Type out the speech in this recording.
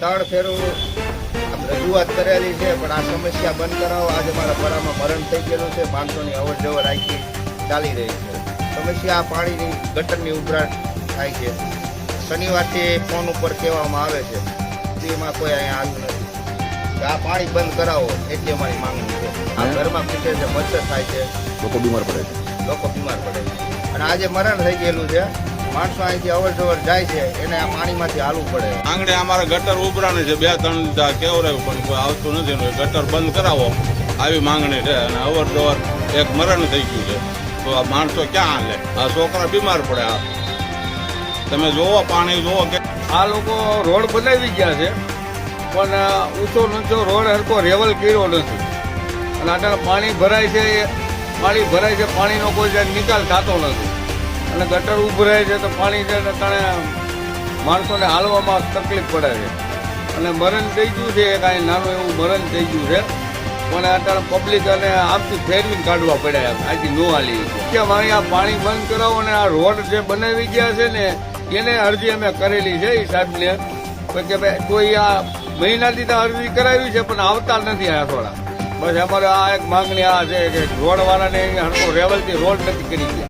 ત્રણ ફેરું રજૂઆત કરેલી છે, પણ આ સમસ્યા બંધ કરાવો. આજે મારા પરામાં મરણ થઈ ગયેલું છે. માણસોની અવર જવર આખી ચાલી રહી છે. સમસ્યા આ પાણીની ગટરની ઉભરાટ થાય છે. શનિવારથી ફોન ઉપર કહેવામાં આવે છે, એમાં કોઈ અહીંયા આવ્યું નથી. આ પાણી બંધ કરાવો એટલી અમારી માંગણી છે. આ ઘરમાં પીટે છે, મચ્છર થાય છે, લોકો બીમાર પડે છે. અને આજે મરણ થઈ ગયેલું છે. માણસો અહીંથી અવર જવર જાય છે, એને આ પાણીમાંથી હાલવું પડે. આંગણે અમારા ગટર ઉભરાને છે, 2-3 કેવરાયું પણ કોઈ આવતું નથી. ગટર બંધ કરાવો આવી માંગણી છે. અને અવર જવર એક મરણ થઈ ગયું છે, તો આ માણસો ક્યાં હાલે? આ છોકરા બીમાર પડે. આ તમે જોવો, પાણી જોવો કે આ લોકો રોડ બનાવી ગયા છે, પણ ઊંચો નીચો રોડ હરકો રેવલ કર્યો નથી. અને આટલા પાણી ભરાય છે, પાણીનો કોઈ નિકાલ થતો નથી. અને ગટર ઉભરાય છે તો પાણી છે તણે માણસોને હાલવામાં તકલીફ પડે છે. અને મરણ થઈ ગયું છે, કાંઈ નાનું એવું મરણ થઈ ગયું છે, પણ અત્યારે પબ્લિક અને આમથી ફેરવીને કાઢવા પડ્યા. આથી નો હાલી કે મારી આ પાણી બંધ કરાવો. અને આ રોડ જે બનાવી ગયા છે ને, એને અરજી અમે કરેલી છે એ સાહેબને કે ભાઈ કોઈ આ મહિનાથી તો અરજી કરાવી છે, પણ આવતા નથી આ થોડા. બસ અમારે આ એક માંગણી આ છે કે રોડ વાળાને હરકો રેવલથી રોડ નથી કરી ગયા.